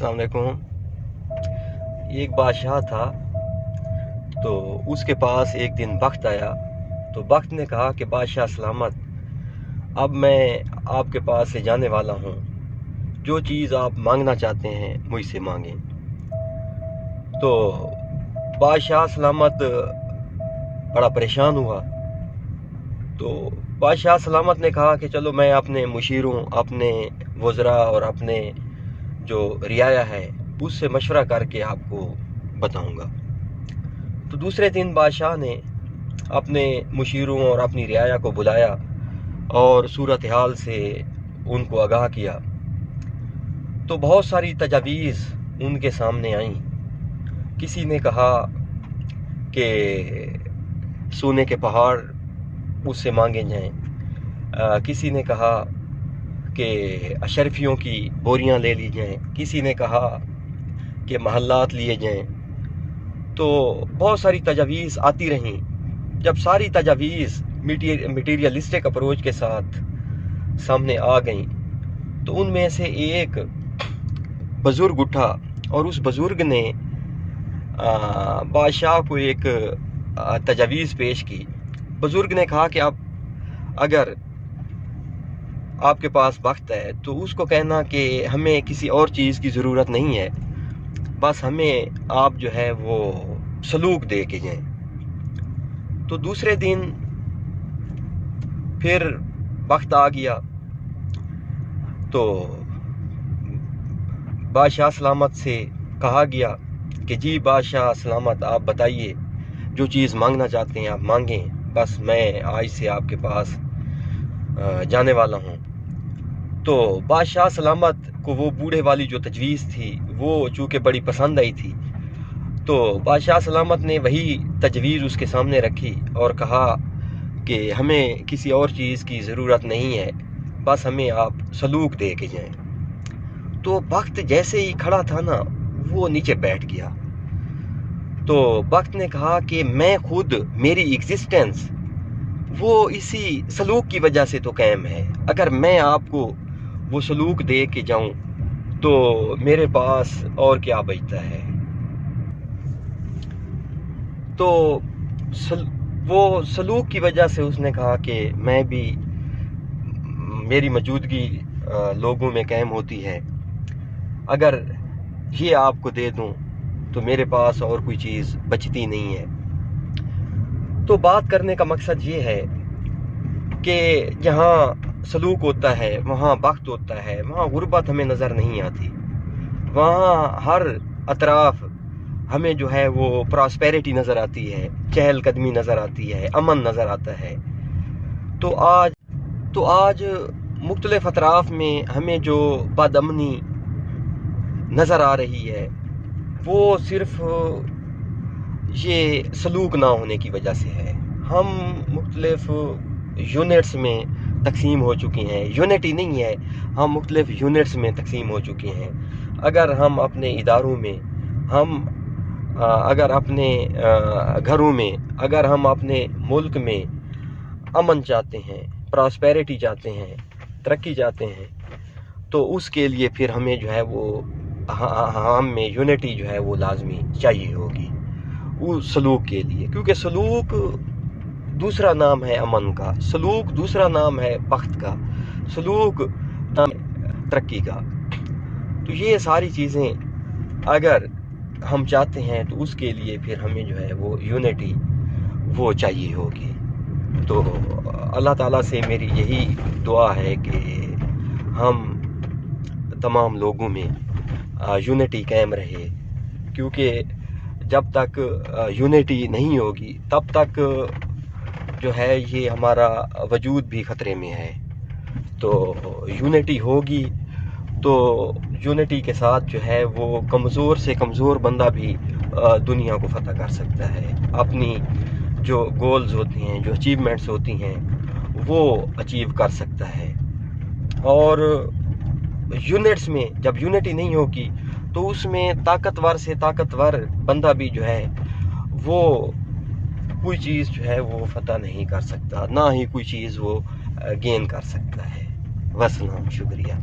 अस्सलाम वालेकुम। एक बादशाह था, तो उसके पास एक दिन बख्त आया। तो बख्त ने कहा कि बादशाह सलामत, अब मैं आपके पास से जाने वाला हूँ, जो चीज़ आप मांगना चाहते हैं मुझसे मांगें। तो बादशाह सलामत बड़ा परेशान हुआ। तो बादशाह सलामत ने कहा कि चलो मैं अपने मुशीरों, अपने वज़रा और अपने जो रियाया है उससे मशवरा करके आपको बताऊंगा। तो दूसरे दिन बादशाह ने अपने मुशीरों और अपनी रियाया को बुलाया और सूरत हाल से उनको आगाह किया। तो बहुत सारी तजावीज़ उनके सामने आईं। किसी ने कहा कि सोने के पहाड़ उससे मांगे जाएं, किसी ने कहा कि अशरफियों की बोरियां ले ली जाएं, किसी ने कहा कि महल्लात लिए जाएं। तो बहुत सारी तजावीज़ आती रहीं। जब सारी तजावीज़ मटीरियलिस्टिक अप्रोच के साथ सामने आ गईं, तो उनमें से एक बुज़ुर्ग उठा और उस बुज़ुर्ग ने बादशाह को एक तजावीज़ पेश की। बुज़ुर्ग ने कहा कि आप अगर आपके पास वक्त है तो उसको कहना कि हमें किसी और चीज़ की ज़रूरत नहीं है, बस हमें आप जो है वो सलूक दे के जाएं। तो दूसरे दिन फिर वक्त आ गया। तो बादशाह सलामत से कहा गया कि जी बादशाह सलामत, आप बताइए जो चीज़ मांगना चाहते हैं आप मांगें, बस मैं आज से आपके पास जाने वाला हूँ। तो बादशाह सलामत को वो बूढ़े वाली जो तजवीज़ थी वो चूँकि बड़ी पसंद आई थी, तो बादशाह सलामत ने वही तजवीज़ उसके सामने रखी और कहा कि हमें किसी और चीज़ की ज़रूरत नहीं है, बस हमें आप सलूक दे के जाएं। तो वक्त जैसे ही खड़ा था ना, वो नीचे बैठ गया। तो वक्त ने कहा कि मैं खुद, मेरी एग्जिस्टेंस वो इसी सलूक की वजह से तो कायम है। अगर मैं आपको वो सलूक दे के जाऊं तो मेरे पास और क्या बचता है। तो वो सलूक की वजह से उसने कहा कि मैं भी, मेरी मौजूदगी लोगों में कायम होती है, अगर ये आपको दे दूं तो मेरे पास और कोई चीज़ बचती नहीं है। तो बात करने का मकसद ये है कि जहाँ सलूक होता है वहाँ वक्त होता है, वहाँ गुर्बत हमें नज़र नहीं आती, वहाँ हर अतराफ हमें जो है वो प्रॉस्पेरिटी नज़र आती है, चहल कदमी नज़र आती है, अमन नज़र आता है। तो आज मुख्तलिफ अतराफ में हमें जो बदअमनी नज़र आ रही है वो सिर्फ ये सलूक ना होने की वजह से है। हम मुख्तलिफ यूनिट्स में तकसीम हो चुकी हैं, यूनिटी नहीं है, हम मुख्तलिफ यूनिट्स में तकसीम हो चुके हैं। अगर हम अपने इदारों में, अगर अपने घरों में, अगर हम अपने मुल्क में अमन चाहते हैं, प्रॉस्पेरिटी चाहते हैं, तरक्की चाहते हैं, तो उसके लिए फिर हमें जो है वो हम में यूनिटी जो है वो लाजमी चाहिए होगी उस सलूक के लिए। क्योंकि सलूक दूसरा नाम है अमन का, सलूक दूसरा नाम है बख्त का, सलूक नाम है तरक्की का। तो ये सारी चीज़ें अगर हम चाहते हैं तो उसके लिए फिर हमें जो है वो यूनिटी वो चाहिए होगी। तो अल्लाह ताला से मेरी यही दुआ है कि हम तमाम लोगों में यूनिटी कायम रहे, क्योंकि जब तक यूनिटी नहीं होगी तब तक जो है ये हमारा वजूद भी ख़तरे में है। तो यूनिटी होगी तो यूनिटी के साथ जो है वो कमज़ोर से कमज़ोर बंदा भी दुनिया को फ़तह कर सकता है, अपनी जो गोल्स होती हैं, जो अचीवमेंट्स होती हैं वो अचीव कर सकता है। और यूनिट्स में जब यूनिटी नहीं होगी तो उसमें ताकतवर से ताकतवर बंदा भी जो है वो कोई चीज़ जो है वो फतह नहीं कर सकता, ना ही कोई चीज़ वो गेन कर सकता है। वसलाम, शुक्रिया।